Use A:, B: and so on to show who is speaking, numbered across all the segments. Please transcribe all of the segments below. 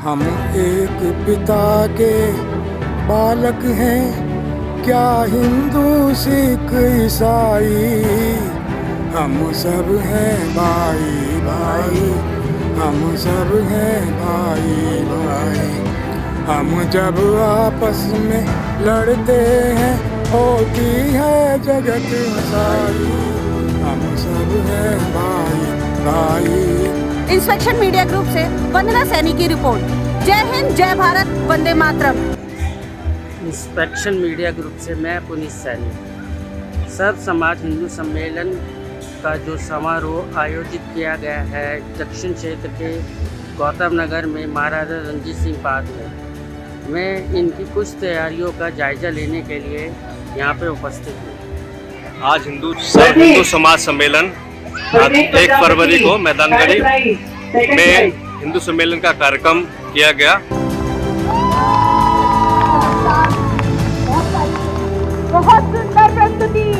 A: हम एक पिता के बालक हैं, क्या हिंदू सिख ईसाई, हम सब हैं भाई भाई, हम सब हैं भाई भाई। हम जब आपस में लड़ते हैं होती है जगत सारी, हम सब हैं भाई भाई।
B: इंस्पेक्शन मीडिया ग्रुप से वंदना सैनी की रिपोर्ट। जय हिंद, जय Bharat, Vande Mataram.
C: Inspection media group से मैं पुनीत सैनी। सर्व समाज हिंदू सम्मेलन का जो समारोह आयोजित किया गया है दक्षिण क्षेत्र के गौतम नगर में महाराजा रणजीत सिंह पार्क में, मैं इनकी कुछ तैयारियों का जायजा लेने के लिए यहाँ पे उपस्थित हूँ।
D: आज हिंदू समाज सम्मेलन 1 फरवरी को मैदानगढ़ी में हिंदू सम्मेलन का कार्यक्रम किया गया।
B: बहुत सुंदर प्रस्तुति।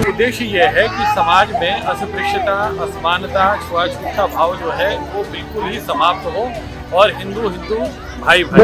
E: उद्देश्य यह है कि समाज में अस्पृश्यता, असमानता, छुआछूत का भाव जो है वो बिल्कुल ही समाप्त हो और हिंदू भाई भाई।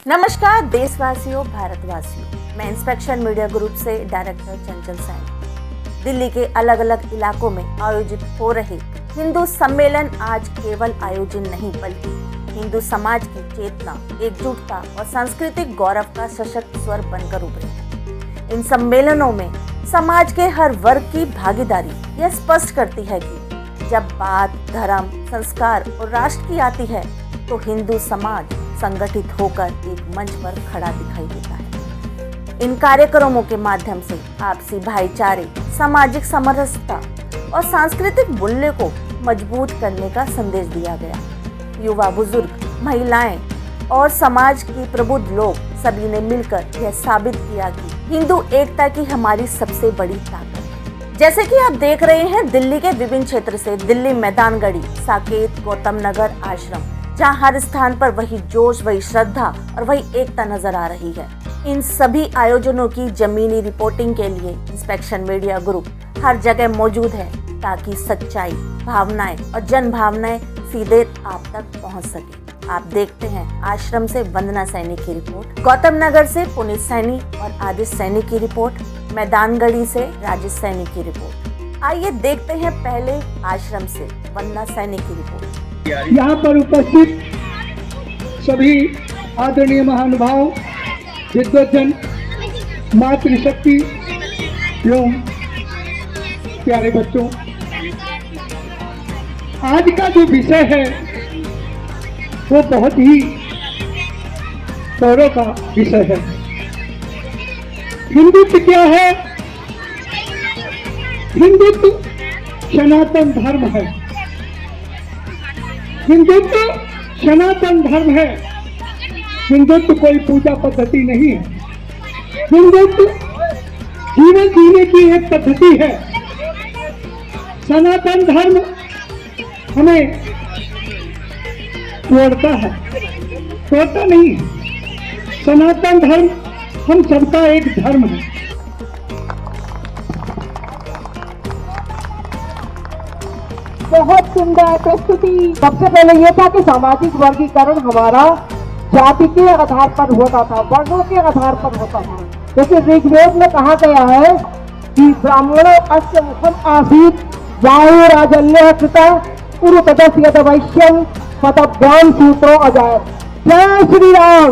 B: नमस्कार देशवासियों, भारतवासियों, मैं इंस्पेक्शन मीडिया ग्रुप से डायरेक्टर चंचल सैनी। दिल्ली के अलग अलग इलाकों में आयोजित हो रहे हिंदू सम्मेलन आज केवल आयोजन नहीं बल्कि हिंदू समाज की चेतना, एकजुटता और सांस्कृतिक गौरव का सशक्त स्वर बनकर उभरे हैं। इन सम्मेलनों में समाज के हर वर्ग की भागीदारी यह स्पष्ट करती है कि जब बात धर्म, संस्कार और राष्ट्र की आती है तो हिंदू समाज संगठित होकर एक मंच पर खड़ा दिखाई देता है। इन कार्यक्रमों के माध्यम से आपसी भाईचारे, सामाजिक समरसता और सांस्कृतिक मूल्य को मजबूत करने का संदेश दिया गया। युवा, बुजुर्ग, महिलाएं और समाज के प्रबुद्ध लोग सभी ने मिलकर यह साबित किया कि हिंदू एकता की हमारी सबसे बड़ी ताकत है। जैसे कि आप देख रहे हैं, दिल्ली के विभिन्न क्षेत्र से दिल्ली मैदानगढ़ी, साकेत, गौतम नगर, आश्रम, जहाँ हर स्थान पर वही जोश, वही श्रद्धा और वही एकता नजर आ रही है। इन सभी आयोजनों की जमीनी रिपोर्टिंग के लिए इंस्पेक्शन मीडिया ग्रुप हर जगह मौजूद है ताकि सच्चाई, भावनाएं और जन भावनाएं सीधे आप तक पहुंच सके। आप देखते हैं आश्रम से वंदना सैनी की रिपोर्ट, गौतम नगर से पुनीत सैनी और आदिश सैनी की रिपोर्ट, मैदानगढ़ी से राजेश सैनी की रिपोर्ट। आइए देखते हैं पहले आश्रम से वंदना सैनी की रिपोर्ट।
F: यहाँ पर उपस्थित सभी आदरणीय महानुभाव, विद्वजन, मातृशक्ति एवं प्यारे बच्चों, आज का जो विषय है वो बहुत ही गौरव का विषय है। हिंदुत्व क्या है? हिंदुत्व सनातन धर्म है। हिंदुत्व सनातन धर्म है। हिंदुत्व कोई पूजा पद्धति नहीं है। हिंदुत्व जीवन जीने की एक पद्धति है। सनातन धर्म हमें तोड़ता है, तोड़ता नहीं है। सनातन धर्म हम सबका एक धर्म है।
G: बहुत सुंदर प्रस्तुति। सबसे पहले यह था कि सामाजिक वर्गीकरण हमारा जाति के आधार पर होता था, वर्णों के आधार पर होता था। जैसे ऋग्वेद में कहा गया है कि ब्राह्मणों अस्य मुखम आसीत जाहु राजन्य कृता उरुपदस यद वैश्यम पदभ्याम सूत्रो अजायत। जय श्री राम।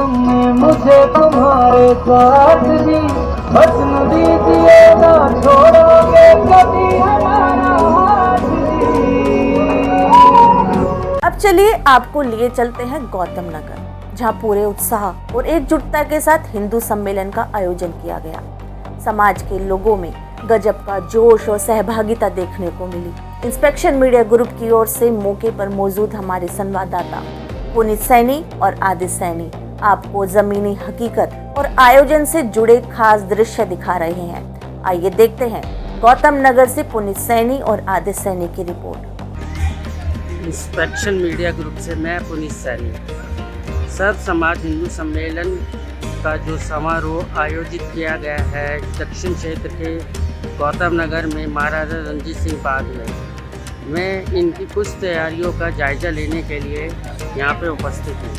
G: तुमने मुझे तुम्हारे साथ जी, वचन दीजिए ना छोड़ोगे कभी हमारा हाथ जी।
B: अब चलिए आपको लिए चलते हैं गौतम नगर, जहाँ पूरे उत्साह और एकजुटता के साथ हिंदू सम्मेलन का आयोजन किया गया। समाज के लोगों में गजब का जोश और सहभागिता देखने को मिली। इंस्पेक्शन मीडिया ग्रुप की ओर से मौके पर मौजूद हमारे संवाददाता पुनीत सैनी और आदित्य सैनी आपको जमीनी हकीकत और आयोजन से जुड़े खास दृश्य दिखा रहे हैं। आइए देखते हैं गौतम नगर से पुनीत सैनी और आदित्य सैनी की रिपोर्ट।
C: इंस्पेक्शन मीडिया ग्रुप से मैं पुनीत सैनी। सर्व समाज हिंदू सम्मेलन का जो समारोह आयोजित किया गया है दक्षिण क्षेत्र के गौतम नगर में महाराजा रणजीत सिंह बाग में, मैं इनकी कुछ तैयारियों का जायजा लेने के लिए यहाँ पे उपस्थित हूँ।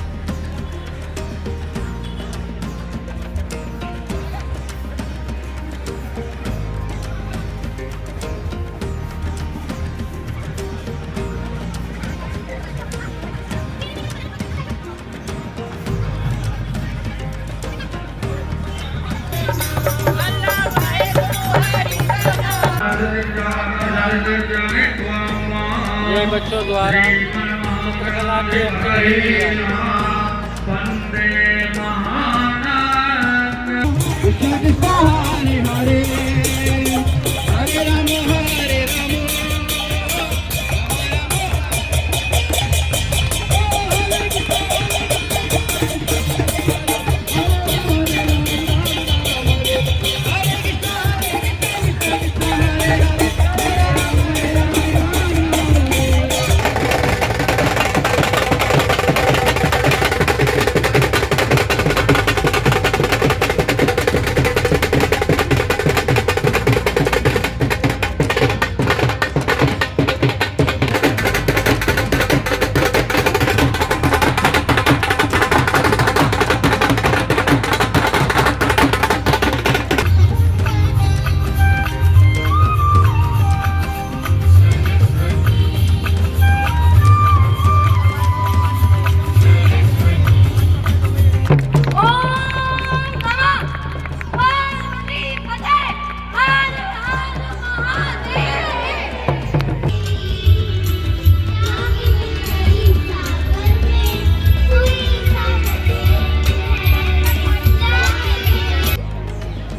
C: ये बच्चों द्वारा चित्रकला के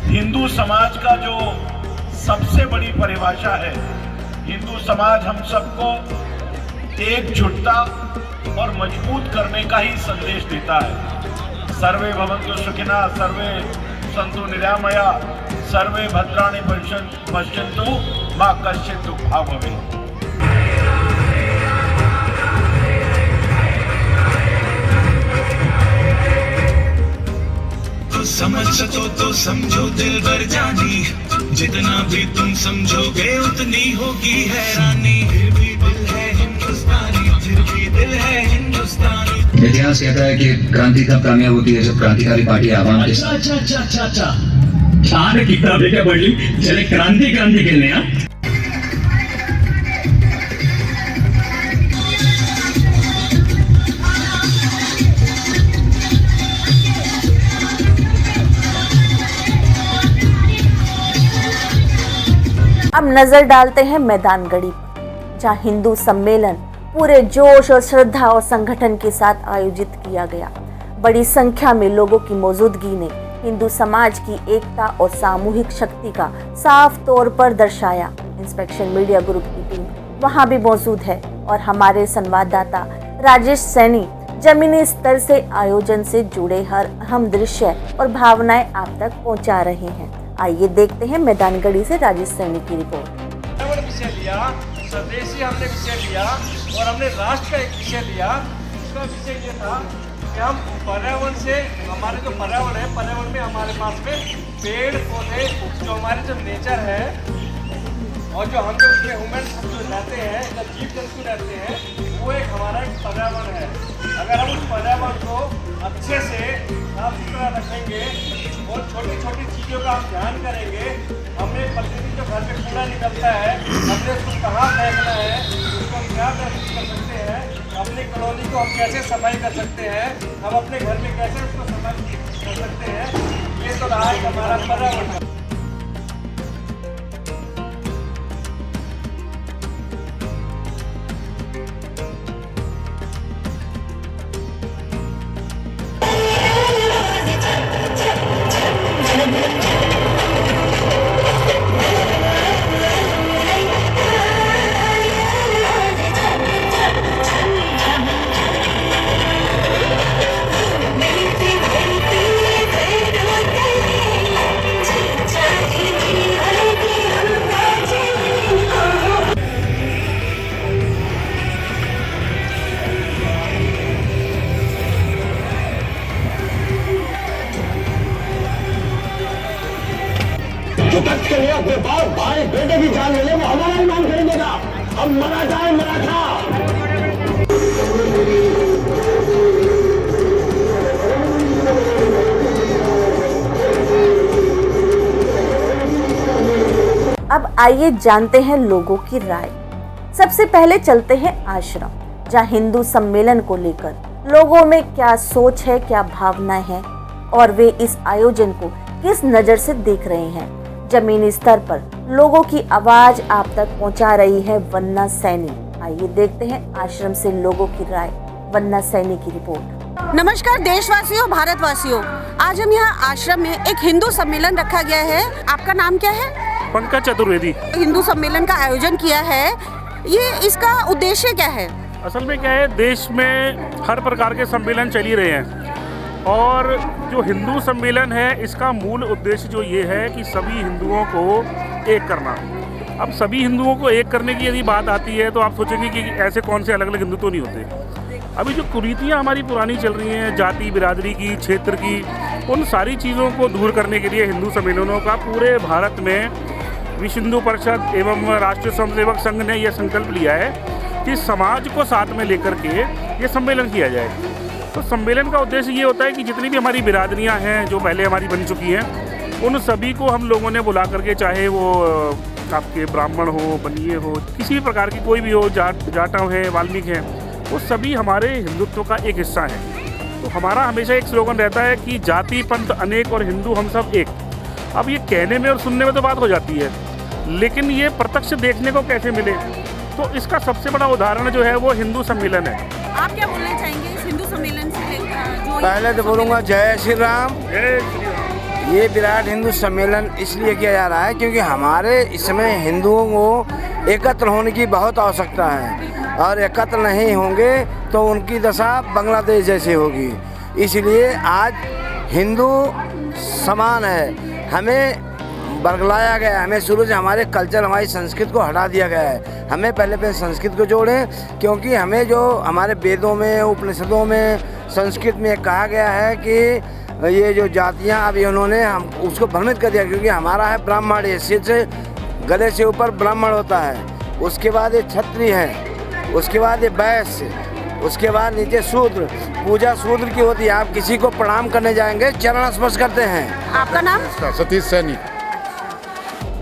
H: हिंदू समाज का जो सबसे बड़ी परिभाषा है, हिंदू समाज हम सबको एकजुटता और मजबूत करने का ही संदेश देता है। सर्वे भवन्तु सुखिनः, सर्वे सन्तु निरामया, सर्वे भद्राणि पश्यन्तु मा कश्चित् दुःखभाग् भवेत्।
I: समझ सको तो समझो दिल भर जानी, जितना भी तुम समझोगे उतनी होगी हैरानी। फिर भी दिल है हिंदुस्तानी, फिर भी दिल है हिंदुस्तानी।
J: इतिहास कहता है कि क्रांति तब कामयाब होती है जब क्रांतिकारी पार्टी आवाम के
I: अच्छा छान कितना बेटा बढ़ली चले क्रांति खेलने।
B: अब नजर डालते हैं मैदान गढ़ी पर, जहां हिंदू सम्मेलन पूरे जोश और श्रद्धा और संगठन के साथ आयोजित किया गया। बड़ी संख्या में लोगों की मौजूदगी ने हिंदू समाज की एकता और सामूहिक शक्ति का साफ तौर पर दर्शाया। इंस्पेक्शन मीडिया ग्रुप की टीम वहां भी मौजूद है और हमारे संवाददाता राजेश सैनी जमीनी स्तर से आयोजन से जुड़े हर अहम दृश्य और भावनाएं आप तक पहुंचा रहे हैं। आइए देखते हैं मैदान गढ़ी से राजेश सैनी की रिपोर्ट।
E: विषय लिया, स्वदेशी हमने विषय लिया और हमने राष्ट्र का एक विषय लिया। उसका विषय ये था कि हम पर्यावरण से, हमारे जो पर्यावरण है, पर्यावरण में हमारे पास में पेड़ पौधे, जो हमारे जो नेचर है, और जो हम जो उसमें ह्यूमन जो रहते हैं, जो जीव जंतु रहते हैं, वो एक हमारा एक पर्यावरण है। अगर हम उस पर्यावरण को अच्छे से साफ सुथरा रखेंगे और छोटी छोटी चीज़ों का हम ध्यान करेंगे, हमने प्रतिदिन जो घर में कूड़ा निकलता है, हमने उसको कहाँ फेंकना है, उसको हम क्या महसूस कर सकते हैं, अपनी कॉलोनी को हम कैसे सफाई कर सकते हैं, हम अपने घर में कैसे उसको सफाई कर सकते हैं, ये तो रहा है हमारा पर्यावरण।
F: के लिए अपने बाप भाई बेटे की जान ले ले, वो हमारा ही नाम खरीदेगा। अब मराठा है मराठा।
B: अब आइए जानते हैं लोगों की राय। सबसे पहले चलते हैं आश्रम, जहां हिंदू सम्मेलन को लेकर लोगों में क्या सोच है, क्या भावना है और वे इस आयोजन को किस नजर से देख रहे हैं। जमीनी स्तर पर लोगों की आवाज आप तक पहुंचा रही है वन्ना सैनी। आइए देखते हैं आश्रम से लोगों की राय। वन्ना सैनी की रिपोर्ट।
K: नमस्कार देशवासियों, भारतवासियों, आज हम यहाँ आश्रम में एक हिंदू सम्मेलन रखा गया है। आपका नाम क्या है?
L: पंकज चतुर्वेदी।
K: हिंदू सम्मेलन का आयोजन किया है, ये इसका उद्देश्य क्या है?
L: असल में क्या है, देश में हर प्रकार के सम्मेलन चल ही रहे हैं और जो हिंदू सम्मेलन है इसका मूल उद्देश्य जो ये है कि सभी हिंदुओं को एक करना। अब सभी हिंदुओं को एक करने की यदि बात आती है तो आप सोचेंगे कि ऐसे कौन से अलग अलग हिंदू तो नहीं होते। अभी जो कुरीतियाँ हमारी पुरानी चल रही हैं, जाति बिरादरी की, क्षेत्र की, उन सारी चीज़ों को दूर करने के लिए हिंदू सम्मेलनों का पूरे भारत में विश्व हिंदू परिषद एवं राष्ट्रीय स्वयंसेवक संघ ने यह संकल्प लिया है कि समाज को साथ में लेकर के ये सम्मेलन किया जाए। तो सम्मेलन का उद्देश्य ये होता है कि जितनी भी हमारी बिरादरियां हैं जो पहले हमारी बन चुकी हैं, उन सभी को हम लोगों ने बुला करके, चाहे वो आपके ब्राह्मण हो, बनिए हो, किसी भी प्रकार की कोई भी हो, जाटव है, वाल्मीकि हैं, वो सभी हमारे हिंदुत्व का एक हिस्सा है। तो हमारा हमेशा एक स्लोगन रहता है कि जाति पंथ अनेक और हिंदू हम सब एक। अब ये कहने में और सुनने में तो बात हो जाती है, लेकिन ये प्रत्यक्ष देखने को कैसे मिले, तो इसका सबसे बड़ा उदाहरण जो है वो हिंदू सम्मेलन है।
K: आप क्या बोलना चाहेंगे इस हिंदू सम्मेलन से?
A: पहले तो बोलूँगा जय श्री राम। ये विराट हिंदू सम्मेलन इसलिए किया जा रहा है क्योंकि हमारे इस समय हिंदुओं को एकत्र होने की बहुत आवश्यकता है और एकत्र नहीं होंगे तो उनकी दशा बांग्लादेश जैसी होगी। इसलिए आज हिंदू समान है, हमें बरगलाया गया है, हमें शुरू से हमारे कल्चर, हमारी संस्कृति को हटा दिया गया है। हमें पहले संस्कृत को जोड़ें, क्योंकि हमें जो हमारे वेदों में, उपनिषदों में, संस्कृत में कहा गया है कि ये जो जातियाँ अभी उन्होंने हम उसको भ्रमित कर दिया, क्योंकि हमारा है ब्राह्मण, ये सिर से गले से ऊपर ब्राह्मण होता है, उसके बाद ये क्षत्रिय है, उसके बाद ये वैश्य, उसके बाद नीचे शूद्र। पूजा शूद्र की होती है। आप किसी को प्रणाम करने जाएंगे, चरण स्पर्श करते हैं।
K: आपका नाम?
M: सतीश सैनी।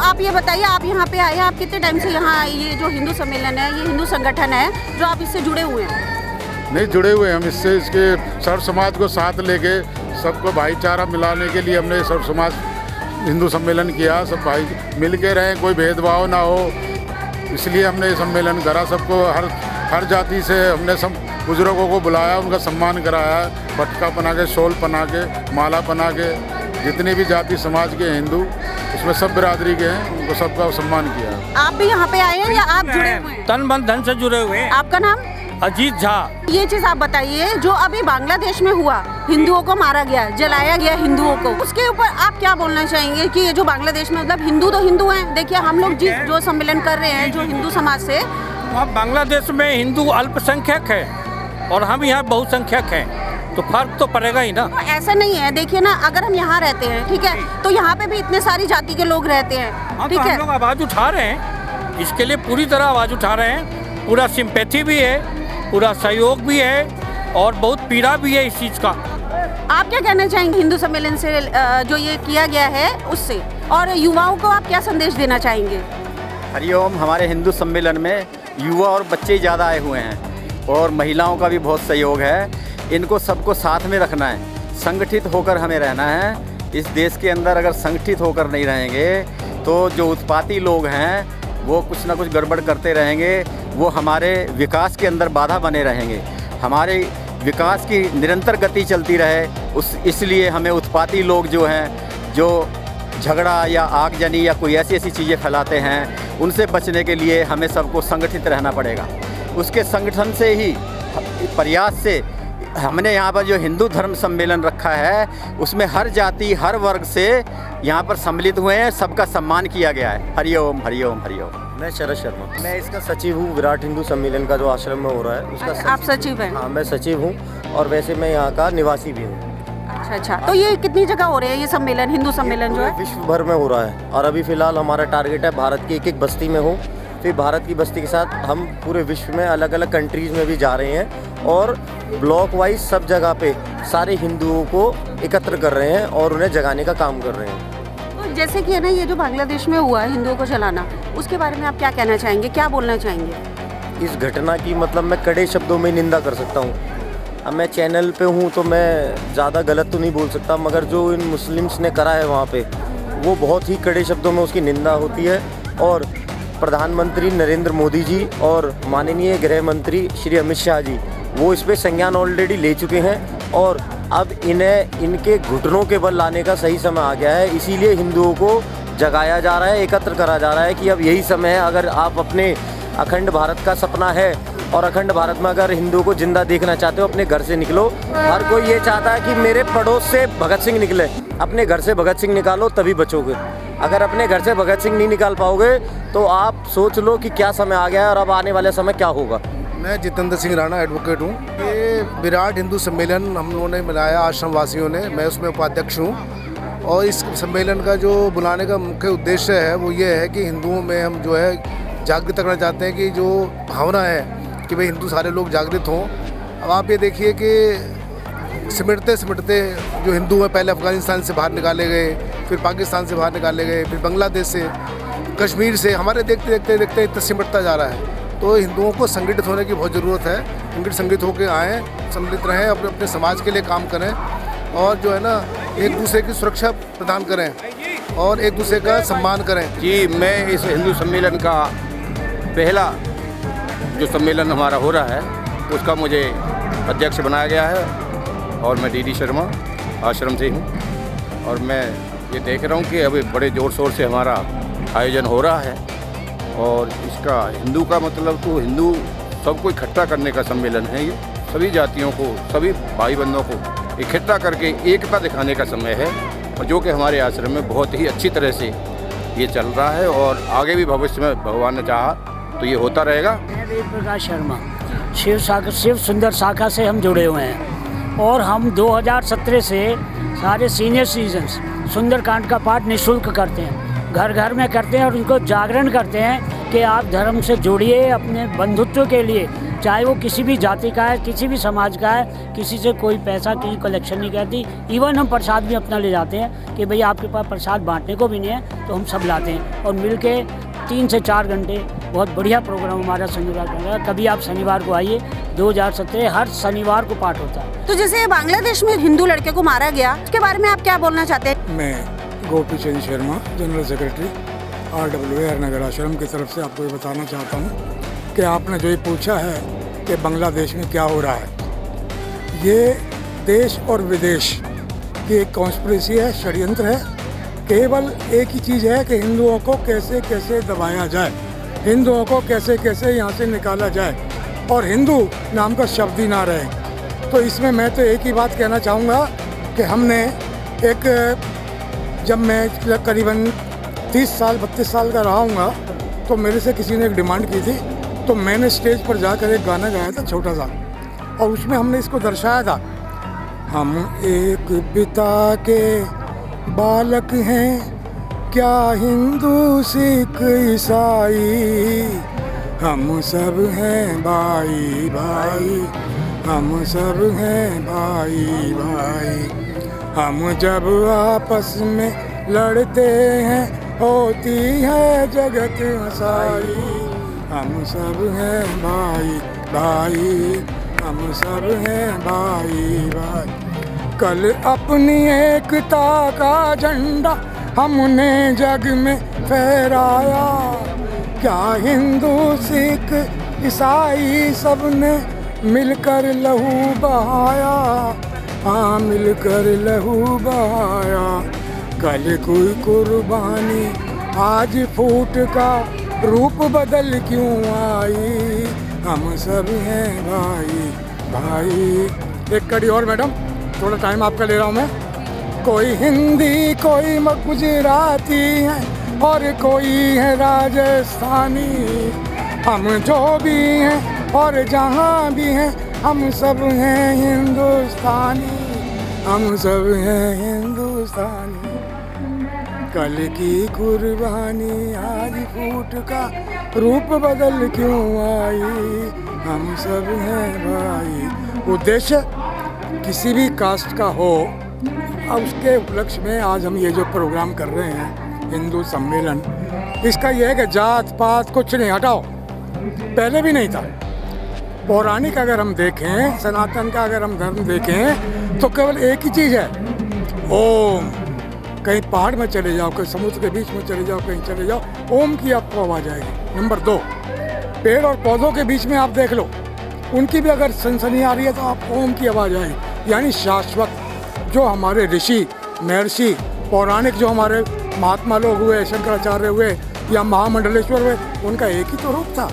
K: आप ये बताइए, आप यहाँ पे आए हैं, आप कितने टाइम से यहाँ, ये जो हिंदू सम्मेलन है, ये हिंदू संगठन है जो आप इससे जुड़े हुए हैं?
M: नहीं जुड़े हुए हम इससे, इसके सर्व समाज को साथ लेके सबको भाईचारा मिलाने के लिए हमने सर्व समाज हिंदू सम्मेलन किया। सब भाई मिल के रहें, कोई भेदभाव ना हो, इसलिए हमने ये सम्मेलन करा। सबको हर जाति से हमने सब बुजुर्गों को बुलाया, उनका सम्मान कराया, पटका बना के, शॉल बना के, माला बना के, जितने भी जाति समाज के हिंदू उसमें सब बिरादरी के हैं, उनको सबका सम्मान किया।
K: आप भी यहाँ पे आए हैं या आप जुड़े हुए हैं?
C: तन मन धन से जुड़े हुए हैं।
K: आपका नाम?
C: अजीत झा।
K: ये चीज आप बताइए, जो अभी बांग्लादेश में हुआ, हिंदुओं को मारा गया, जलाया गया हिंदुओं को, उसके ऊपर आप क्या बोलना चाहेंगे कि ये जो बांग्लादेश में, मतलब हिंदू तो हिंदू हैं, देखिए हम लोग जो सम्मेलन कर रहे हैं जो हिंदू समाज से,
C: बांग्लादेश में हिंदू अल्पसंख्यक है और हम यहाँ बहुसंख्यक हैं, तो फर्क तो पड़ेगा ही ना।
K: तो ऐसा नहीं है, देखिए ना, अगर हम यहाँ रहते हैं, ठीक है, तो यहाँ पे भी इतने सारी जाति के लोग रहते हैं, ठीक है,
C: हम लोग आवाज उठा रहे हैं,
N: इसके लिए पूरी तरह आवाज़ उठा रहे हैं। पूरा सिंपैथी भी है, पूरा सहयोग भी है और बहुत पीड़ा भी है इस चीज़ का।
K: आप क्या कहना चाहेंगे हिंदू सम्मेलन से जो ये किया गया है उससे, और युवाओं को आप क्या संदेश देना चाहेंगे?
O: हरिओम। हमारे हिंदू सम्मेलन में युवा और बच्चे ज़्यादा आए हुए हैं और महिलाओं का भी बहुत सहयोग है। इनको सबको साथ में रखना है, संगठित होकर हमें रहना है। इस देश के अंदर अगर संगठित होकर नहीं रहेंगे तो जो उत्पाती लोग हैं वो कुछ ना कुछ गड़बड़ करते रहेंगे, वो हमारे विकास के अंदर बाधा बने रहेंगे। हमारे विकास की निरंतर गति चलती रहे इसलिए हमें उत्पाती लोग जो हैं, जो झगड़ा या आगजनी या कोई ऐसी चीज़ें फैलाते हैं, उनसे बचने के लिए हमें सबको संगठित रहना पड़ेगा। उसके संगठन से ही, प्रयास से हमने यहाँ पर जो हिंदू धर्म सम्मेलन रखा है उसमें हर जाति हर वर्ग से यहाँ पर सम्मिलित हुए हैं, सबका सम्मान किया गया है। हरिओम हरिओम हरिओम।
P: मैं शरद शर्मा, मैं इसका सचिव हूँ। विराट हिंदू सम्मेलन का जो आश्रम में हो रहा है उसका
K: आप सचिव हैं?
P: हाँ, मैं सचिव हूँ और वैसे मैं यहाँ का निवासी भी हूँ।
K: अच्छा, तो ये कितनी जगह हो रहे हैं ये सम्मेलन, हिंदू सम्मेलन जो है?
P: विश्व भर में हो रहा है और अभी फ़िलहाल हमारा टारगेट है भारत की एक बस्ती में हो, फिर भारत की बस्ती के साथ हम पूरे विश्व में अलग अलग कंट्रीज़ में भी जा रहे हैं और ब्लॉक वाइज सब जगह पे सारे हिंदुओं को एकत्र कर रहे हैं और उन्हें जगाने का काम कर रहे हैं।
K: तो जैसे कि है ना, ये जो बांग्लादेश में हुआ है हिंदुओं को जलाना, उसके बारे में आप क्या कहना चाहेंगे, क्या बोलना चाहेंगे?
P: इस घटना की मतलब मैं कड़े शब्दों में निंदा कर सकता हूँ। अब मैं चैनल पे हूँ तो मैं ज़्यादा गलत तो नहीं बोल सकता, मगर जो इन मुस्लिम्स ने करा है वहाँ पे वो बहुत ही कड़े शब्दों में उसकी निंदा होती है। और प्रधानमंत्री नरेंद्र मोदी जी और माननीय गृह मंत्री श्री अमित शाह जी वो इस पे संज्ञान ऑलरेडी ले चुके हैं और अब इन्हें इनके घुटनों के बल लाने का सही समय आ गया है। इसीलिए हिंदुओं को जगाया जा रहा है, एकत्र करा जा रहा है कि अब यही समय है। अगर आप अपने अखंड भारत का सपना है और अखंड भारत में अगर हिंदुओं को जिंदा देखना चाहते हो, अपने घर से निकलो। हर कोई ये चाहता है कि मेरे पड़ोस से भगत सिंह निकले, अपने घर से भगत सिंह निकालो तभी बचोगे। अगर अपने घर से भगत सिंह नहीं निकाल पाओगे तो आप सोच लो कि क्या समय आ गया है और अब आने वाले समय क्या होगा।
Q: मैं जितेंद्र सिंह राणा एडवोकेट हूँ। ये विराट हिंदू सम्मेलन हम लोगों ने बनाया आश्रम वासियों ने, मैं उसमें उपाध्यक्ष हूँ। और इस सम्मेलन का जो बुलाने का मुख्य उद्देश्य है वो ये है कि हिंदुओं में हम जो है जागृत करना चाहते हैं कि जो भावना है कि भाई हिंदू सारे लोग जागृत हों। अब आप ये देखिए कि सिमटते सिमटते जो हिंदू हैं पहले अफ़गानिस्तान से बाहर निकाले गए, फिर पाकिस्तान से बाहर निकाले गए, फिर बांग्लादेश से, कश्मीर से, हमारे देखते देखते देखते इतना सिमटता जा रहा है। तो हिंदुओं को संगठित होने की बहुत ज़रूरत है। संगठित होकर आएँ, सम्मिलित रहें, अपने अपने समाज के लिए काम करें और जो है ना एक दूसरे की सुरक्षा प्रदान करें और एक दूसरे का सम्मान करें।
R: जी, मैं इस हिंदू सम्मेलन का पहला जो सम्मेलन हमारा हो रहा है उसका मुझे अध्यक्ष बनाया गया है और मैं डीडी शर्मा आश्रम से हूँ और मैं ये देख रहा हूँ कि अभी बड़े ज़ोर शोर से हमारा आयोजन हो रहा है और इसका हिंदू का मतलब तो हिंदू सबको इकट्ठा करने का सम्मेलन है। ये सभी जातियों को, सभी भाई बंधों को इकट्ठा करके एकता दिखाने का समय है और जो कि हमारे आश्रम में बहुत ही अच्छी तरह से ये चल रहा है और आगे भी भविष्य में भगवान ने चाहा तो ये होता रहेगा।
S: मैं प्रकाश शर्मा, शिव सुंदर शाखा से हम जुड़े हुए हैं और हम 2017 से सारे सीनियर सिटीजन्स सुंदरकांड का पाठ निःशुल्क करते हैं, घर घर में करते हैं और उनको जागरण करते हैं कि आप धर्म से जुड़िए अपने बंधुत्व के लिए, चाहे वो किसी भी जाति का है, किसी भी समाज का है, किसी से कोई पैसा की कलेक्शन नहीं करती। इवन हम प्रसाद भी अपना ले जाते हैं कि भाई आपके पास प्रसाद बांटने को भी नहीं है तो हम सब लाते हैं और मिल के 3 से 4 घंटे बहुत बढ़िया प्रोग्राम हमारा शनिवार का है। कभी आप शनिवार को आइए, 2017 हर शनिवार को पाठ होता है।
K: तो जैसे बांग्लादेश में हिंदू लड़के को मारा गया, उसके बारे में आप क्या बोलना चाहते हैं?
T: मैं Gopi Chand Sharma, general secretary RWA नगर आश्रम की तरफ से आपको ये बताना चाहता हूँ कि आपने जो ये पूछा है कि बांग्लादेश में क्या हो रहा है, ये देश और विदेश की एक कॉन्स्पिरेसी है, षड्यंत्र है। केवल एक ही चीज़ है कि हिंदुओं को कैसे कैसे दबाया जाए, हिंदुओं को कैसे कैसे यहाँ से निकाला जाए और हिंदू नाम का शब्द ही ना रहे। तो इसमें मैं तो एक ही बात कहना चाहूँगा कि हमने जब मैं करीबन 30 साल 32 साल का रहा हूँगा तो मेरे से किसी ने एक डिमांड की थी तो मैंने स्टेज पर जाकर एक गाना गाया था छोटा सा और उसमें हमने इसको दर्शाया था, हम एक पिता के बालक हैं, क्या हिंदू सिख ईसाई, हम सब हैं भाई भाई, हम सब हैं भाई भाई। हम जब आपस में लड़ते हैं होती है जगत हसाई, हम सब हैं भाई भाई, हम सब हैं भाई भाई। कल अपनी एकता का झंडा हमने जग में फहराया, क्या हिंदू सिख ईसाई सब ने मिलकर लहू बहाया, हाँ मिलकर लहू बहाया। कल कोई कुर्बानी आज फूट का रूप बदल क्यों आई, हम सब हैं भाई भाई। एक कड़ी और मैडम, थोड़ा टाइम आपका ले रहा हूँ मैं। कोई हिंदी कोई गुजराती है और कोई है राजस्थानी, हम जो भी हैं और जहाँ भी हैं हम सब हैं हिंदुस्तानी, हम सब हैं हिंदुस्तानी। कल की कुर्बानी आज फूट का रूप बदल क्यों आई, हम सब हैं भाई। उद्देश्य किसी भी कास्ट का हो, अब उसके उपलक्ष्य में आज हम ये जो प्रोग्राम कर रहे हैं हिंदू सम्मेलन, इसका यह है कि जात पात कुछ नहीं, हटाओ, पहले भी नहीं था। पौराणिक अगर हम देखें, सनातन का अगर हम धर्म देखें तो केवल एक ही चीज़ है, ओम। कहीं पहाड़ में चले जाओ, कहीं समुद्र के बीच में चले जाओ, कहीं चले जाओ, ओम की आपको आवाज़ आएगी। नंबर 2, पेड़ और पौधों के बीच में आप देख लो, उनकी भी अगर सनसनी आ रही है तो आप ओम की आवाज़ आएगी। यानी शाश्वत जो हमारे ऋषि महर्षि पौराणिक जो हमारे महात्मा लोग हुए, शंकराचार्य हुए या महामंडलेश्वर हुए, उनका एक ही तो रूप था,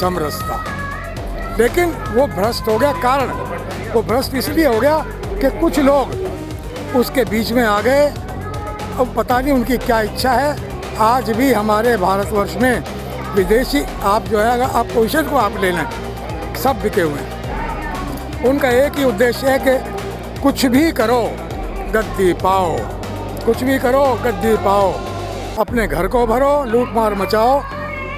T: समरसता। लेकिन वो भ्रष्ट हो गया। कारण वो भ्रष्ट इसलिए हो गया कि कुछ लोग उसके बीच में आ गए। अब पता नहीं उनकी क्या इच्छा है। आज भी हमारे भारतवर्ष में विदेशी आप जो है, अगर आप क्वेश्चन को आप ले लें, सब बिके हुए हैं। उनका एक ही उद्देश्य है कि कुछ भी करो गद्दी पाओ, कुछ भी करो गद्दी पाओ, अपने घर को भरो, लूट मार मचाओ।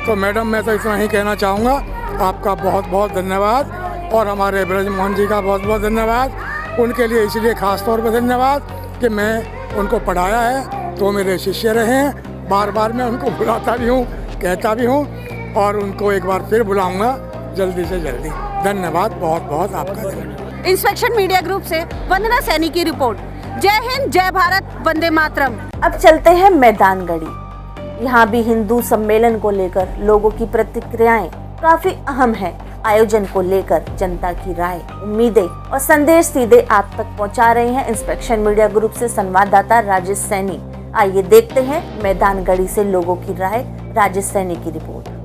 T: तो मैडम मैं तो इतना ही कहना चाहूँगा, आपका बहुत बहुत धन्यवाद और हमारे ब्रजमोहन जी का बहुत बहुत धन्यवाद। उनके लिए इसलिए ख़ास तौर पर धन्यवाद कि मैं उनको पढ़ाया है, तो मेरे शिष्य रहे हैं। बार बार मैं उनको बुलाता भी हूँ, कहता भी हूँ, और उनको एक बार फिर बुलाऊँगा जल्दी से जल्दी। धन्यवाद, बहुत बहुत आपका धन्यवाद।
K: इंस्पेक्शन मीडिया ग्रुप से वंदना सैनी की रिपोर्ट। जय हिंद, जय भारत, वंदे मातरम।
B: अब चलते हैं मैदानगढ़ी। यहाँ भी हिंदू सम्मेलन को लेकर लोगों की प्रतिक्रियाएं काफी अहम है। आयोजन को लेकर जनता की राय, उम्मीदें और संदेश सीधे आप तक पहुँचा रहे हैं इंस्पेक्शन मीडिया ग्रुप से संवाददाता राजेश सैनी। आइए देखते हैं मैदानगढ़ी से लोगों की राय। राजेश सैनी की रिपोर्ट।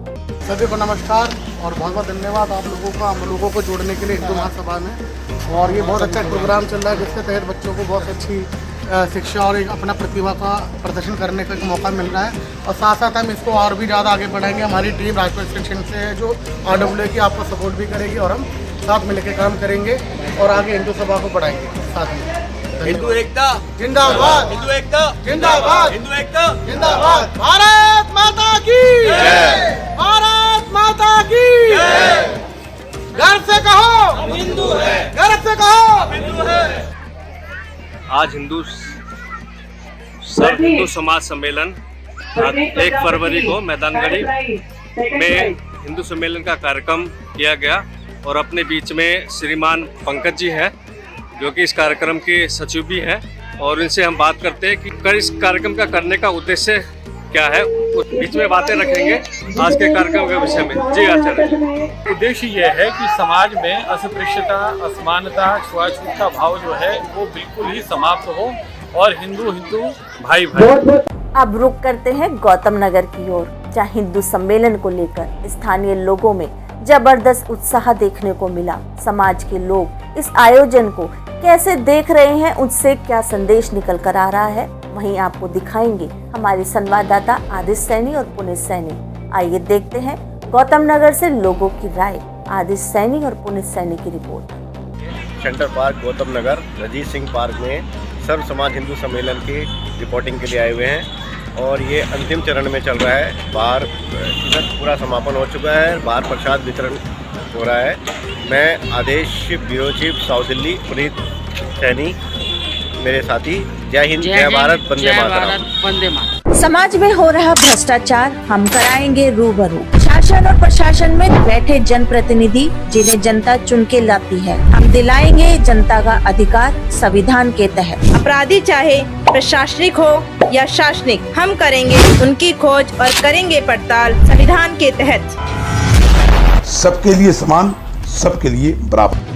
U: सभी को नमस्कार और बहुत बहुत धन्यवाद आप लोगों का, हम लोगों को जोड़ने के लिए हिंदू महासभा में। और ये बहुत अच्छा प्रोग्राम चल रहा है जिसके तहत बच्चों को बहुत अच्छी शिक्षा और एक अपना प्रतिभा का प्रदर्शन करने का एक मौका मिल रहा है। और साथ साथ हम इसको और भी ज़्यादा आगे बढ़ाएंगे। हमारी टीम राजपुर सेक्शन से है जो RWA की आपको सपोर्ट भी करेगी और हम साथ मिलकर काम करेंगे और आगे हिंदू सभा को बढ़ाएंगे साथ में।
E: हिंदू एकता
U: जिंदाबाद,
E: हिंदू एकता
U: जिंदाबाद,
E: हिंदू एकता
U: जिंदाबाद। भारत माता की जय, भारत माता की जय। घर से कहो हम हिंदू है, घर से कहो हम हिंदू है।
D: आज सर्व हिंदू समाज सम्मेलन 1 फरवरी को मैदानगढ़ी में हिंदू सम्मेलन का कार्यक्रम किया गया और अपने बीच में श्रीमान पंकज जी है जो कि इस कार्यक्रम के सचिव भी हैं और इनसे हम बात करते हैं कि इस कार्यक्रम का करने का उद्देश्य क्या है। उस बीच में बातें रखेंगे आज के कार्यक्रम के विषय में। जी आचार्य।
V: उद्देश्य ये है कि समाज में अस्पृश्यता, असमानता, छुआछूत का भाव जो है वो बिल्कुल ही समाप्त हो और हिंदू हिंदू भाई भाई।
B: अब रुक करते हैं गौतम नगर की ओर, जहाँ हिंदू सम्मेलन को लेकर स्थानीय लोगों में जबरदस्त उत्साह देखने को मिला। समाज के लोग इस आयोजन को कैसे देख रहे हैं, उससे क्या संदेश निकल कर आ रहा है, वहीं आपको दिखाएंगे हमारे संवाददाता आदित्य सैनी और पुनीत सैनी। आइए देखते हैं गौतम नगर से लोगों की राय। आदित्य सैनी और पुनीत सैनी की report.
W: Centre park Gautam Nagar Rajit Singh park में सर्व समाज हिंदू सम्मेलन की रिपोर्टिंग के लिए आए हुए हैं। और ये अंतिम चरण में चल रहा है। बाहर इधर पूरा समापन हो चुका है, बाहर प्रसाद वितरण हो रहा है। मैं आदेश bureau chief south Delhi Puneet Saini, मेरे साथी, जय हिंद, जय भारत, वंदे मातरम।
B: समाज में हो रहा भ्रष्टाचार हम कराएंगे रूबरू। शासन और प्रशासन में बैठे जनप्रतिनिधि जिन्हें जनता चुन के लाती है, हम दिलाएंगे जनता का अधिकार संविधान के तहत।
G: अपराधी चाहे प्रशासनिक हो या शासनिक, हम करेंगे उनकी खोज और करेंगे पड़ताल संविधान के तहत।
H: सबके लिए समान, सबके लिए बराबर।